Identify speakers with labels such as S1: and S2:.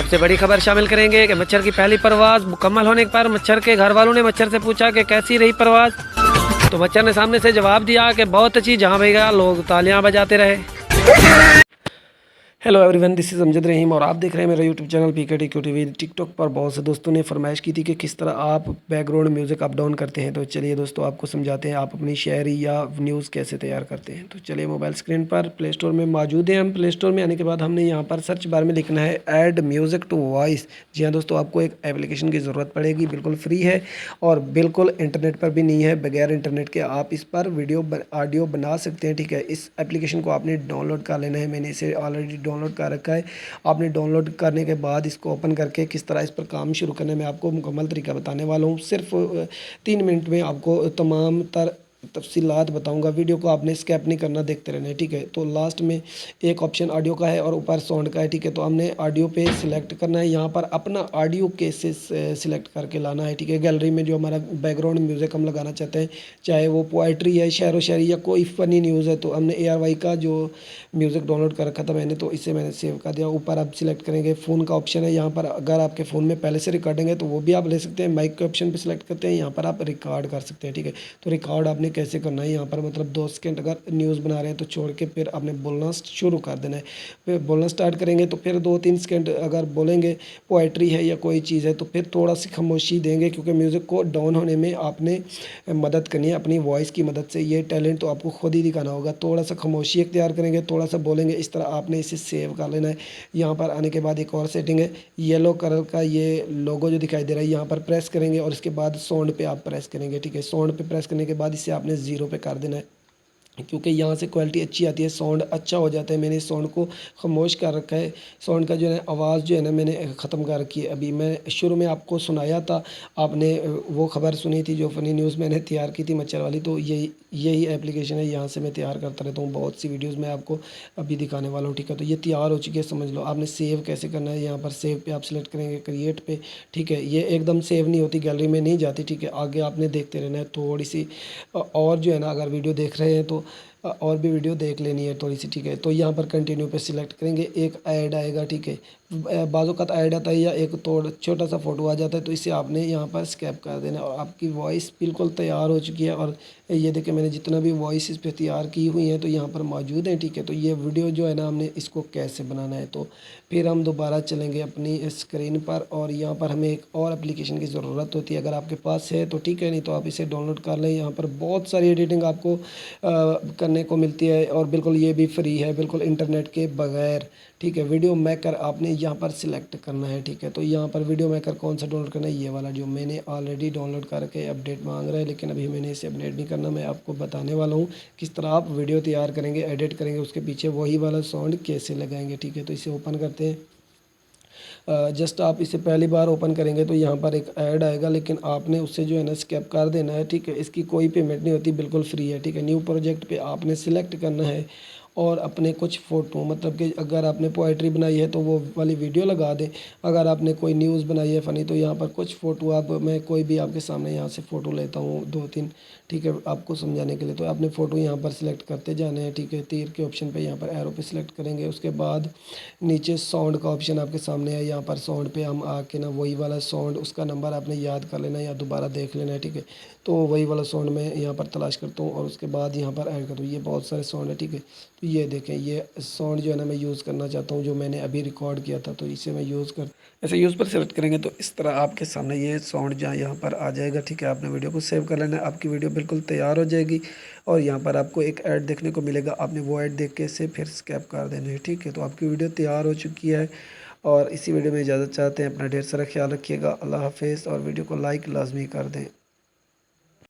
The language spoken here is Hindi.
S1: सबसे बड़ी खबर शामिल करेंगे कि मच्छर की पहली परवाज़ मुकम्मल होने पर मच्छर के घर वालों ने मच्छर से पूछा कि कैसी रही परवाज़, तो मच्छर ने सामने से जवाब दिया कि बहुत अच्छी, जहाँ भी गया लोग तालियां बजाते रहे। Hello everyone, this is Amjad Rahim और आप देख रहे हैं मेरा YouTube channel PKTQ TV। TikTok पर बहुत से दोस्तों ने फरमाइश की थी कि किस तरह आप बैकग्राउंड म्यूज़िक अप डाउन करते हैं। तो चलिए दोस्तों, आपको समझाते हैं आप अपनी शायरी या न्यूज़ कैसे तैयार करते हैं। तो चलिए, मोबाइल स्क्रीन पर प्ले स्टोर में मौजूद है। हम प्ले स्टोर में आने के बाद हमने यहाँ पर सर्च बार में लिखना है ऐड म्यूज़िक टू वॉइस। जी हाँ दोस्तों, आपको एक एप्लीकेशन की ज़रूरत पड़ेगी, बिल्कुल फ्री है और बिल्कुल इंटरनेट पर भी नहीं है। बगैर इंटरनेट के आप इस पर ऑडियो बना सकते हैं। ठीक है, इस एप्लीकेशन को आपने डाउनलोड कर लेना है। मैंने इसे ऑलरेडी डाउनलोड कर रखा है। आपने डाउनलोड करने के बाद इसको ओपन करके किस तरह इस पर काम शुरू करने में आपको मुकम्मल तरीका बताने वाला हूँ। सिर्फ 3 मिनट में आपको तमाम तफसीलात बताऊंगा। वीडियो को आपने स्किप नहीं करना, देखते रहना है। ठीक है, तो लास्ट में एक ऑप्शन ऑडियो का है और ऊपर साउंड का है। ठीक है, तो हमने ऑडियो पे सिलेक्ट करना है। यहाँ पर अपना ऑडियो कैसे सिलेक्ट करके लाना है। ठीक है, गैलरी में जो हमारा बैकग्राउंड म्यूज़िक हम लगाना चाहते हैं, चाहे वो पोइट्री है, शेर व शायरी या कोई फ़नी न्यूज़ है, तो हमने ARY का जो म्यूज़िक डाउनलोड कर रखा था मैंने, तो इसे मैंने सेव कर दिया। ऊपर आप सिलेक्ट करेंगे, फ़ोन का ऑप्शन है। यहाँ पर अगर आपके फ़ोन में पहले से रिकॉर्डिंग है तो वो भी आप ले सकते हैं। माइक के ऑप्शन पे सिलेक्ट करते हैं, यहाँ पर आप रिकॉर्ड कर सकते हैं। ठीक है, तो रिकॉर्ड आपने कैसे करना है, यहाँ पर मतलब 2 सेकंड अगर न्यूज़ बना रहे हैं तो छोड़ के फिर आपने बोलना शुरू कर देना है। फिर बोलना स्टार्ट करेंगे तो फिर 2-3 सेकंड अगर बोलेंगे, पोएट्री है या कोई चीज़ है, तो फिर थोड़ा सी खामोशी देंगे, क्योंकि म्यूज़िक को डाउन होने में आपने मदद करनी है अपनी वॉइस की मदद से। ये टैलेंट तो आपको खुद ही दिखाना होगा। थोड़ा सा खामोशी इख्तियार करेंगे, थोड़ा सा बोलेंगे, इस तरह आपने इसे सेव कर लेना है। यहाँ पर आने के बाद एक और सेटिंग है, येलो कलर का ये लोगो जो दिखाई दे रहा है, यहाँ पर प्रेस करेंगे और इसके बाद साउंड पे आप प्रेस करेंगे। ठीक है, साउंड पे प्रेस करने के बाद इसे आपने 0 पे कर देना है, क्योंकि यहाँ से क्वालिटी अच्छी आती है, साउंड अच्छा हो जाता है। मैंने इस साउंड को खामोश कर रखा है। साउंड का जो है आवाज़ जो है ना, मैंने ख़त्म कर रखी है। अभी मैं शुरू में आपको सुनाया था, आपने वो खबर सुनी थी जो फ़नी न्यूज़ मैंने तैयार की थी मच्छर वाली, तो यही एप्लीकेशन है। यहाँ से मैं तैयार करता रहता हूँ, बहुत सी वीडियोज़ मैं आपको अभी दिखाने वाला हूँ। ठीक है, तो ये तैयार हो चुकी है, समझ लो। आपने सेव कैसे करना है, यहाँ पर सेव पे आप सिलेक्ट करेंगे, क्रिएट पे। ठीक है, ये एकदम सेव नहीं होती, गैलरी में नहीं जाती। ठीक है, आगे आपने देखते रहना है थोड़ी सी और जो है ना, अगर वीडियो देख रहे हैं तो और भी वीडियो देख लेनी है थोड़ी सी। ठीक है, तो यहाँ पर कंटिन्यू पे सिलेक्ट करेंगे, एक ऐड आएगा। ठीक है, बाज़ों का ऐड आता है या एक थोड़ा छोटा सा फ़ोटो आ जाता है, तो इसे आपने यहाँ पर स्कैप कर देना और आपकी वॉइस बिल्कुल तैयार हो चुकी है। और ये देखिए, मैंने जितना भी वॉइस इस पर तैयार की हुई हैं तो यहाँ पर मौजूद हैं। ठीक है, तो ये वीडियो जो है ना, हमने इसको कैसे बनाना है, तो फिर हम दोबारा चलेंगे अपनी स्क्रीन पर और यहाँ पर हमें एक और एप्लीकेशन की ज़रूरत होती है। अगर आपके पास है तो ठीक है, नहीं तो आप इसे डाउनलोड कर लें। यहाँ पर बहुत सारी एडिटिंग आपको करने को मिलती है और बिल्कुल ये भी फ्री है, बिल्कुल इंटरनेट के बगैर। ठीक है, वीडियो मेकर आपने यहाँ पर सिलेक्ट करना है। ठीक है, तो यहाँ पर वीडियो मेकर कौन सा डाउनलोड करना है, ये वाला जो मैंने ऑलरेडी डाउनलोड करके अपडेट मांग रहा है, लेकिन अभी मैंने इसे अपडेट नहीं करना। मैं आपको बताने वाला हूँ किस तरह आप वीडियो तैयार करेंगे, एडिट करेंगे, उसके पीछे वही वाला साउंड कैसे लगाएंगे। ठीक है, तो इसे ओपन करते हैं। जस्ट आप इसे पहली बार ओपन करेंगे तो यहाँ पर एक ऐड आएगा, लेकिन आपने उससे जो है ना स्किप कर देना है। ठीक है, इसकी कोई पेमेंट नहीं होती, बिल्कुल फ्री है। ठीक है, न्यू प्रोजेक्ट पे आपने सिलेक्ट करना है और अपने कुछ फ़ोटो, मतलब कि अगर आपने पोइट्री बनाई है तो वो वाली वीडियो लगा दें। अगर आपने कोई न्यूज़ बनाई है फ़नी, तो यहाँ पर कुछ फ़ोटो आप, मैं कोई भी आपके सामने यहाँ से फ़ोटो लेता हूँ 2-3। ठीक है, आपको समझाने के लिए। तो आपने फ़ोटो यहाँ पर सिलेक्ट करते जाने हैं। ठीक है, तीर के ऑप्शन पे यहाँ पर एरो पे सिलेक्ट करेंगे, उसके बाद नीचे साउंड का ऑप्शन आपके सामने है। यहाँ पर साउंड पे हम आके ना वही वाला साउंड, उसका नंबर आपने याद कर लेना है या दोबारा देख लेना है। ठीक है, तो वही वाला साउंड मैं यहाँ पर तलाश करता हूँ और उसके बाद यहाँ पर ऐड करता हूँ। ये बहुत सारे साउंड है। ठीक है, तो ये देखें, ये साउंड जो है ना मैं यूज़ करना चाहता हूँ, जो मैंने अभी रिकॉर्ड किया था, तो इसे मैं यूज़ कर ऐसे यूज़ पर सेलेक्ट करेंगे तो इस तरह आपके सामने ये साउंड जहाँ यहाँ पर आ जाएगा। ठीक है, आपने वीडियो को सेव कर लेना है, आपकी वीडियो बिल्कुल तैयार हो जाएगी और यहाँ पर आपको एक ऐड देखने को मिलेगा। आपने वो ऐड देख के इसे फिर स्किप कर देना है। ठीक है, तो आपकी वीडियो तैयार हो चुकी है और इसी वीडियो में इजाज़त चाहते हैं। अपना ढेर सारा ख्याल रखिएगा। अल्लाह हाफिज़ और वीडियो को लाइक लाजमी कर दें।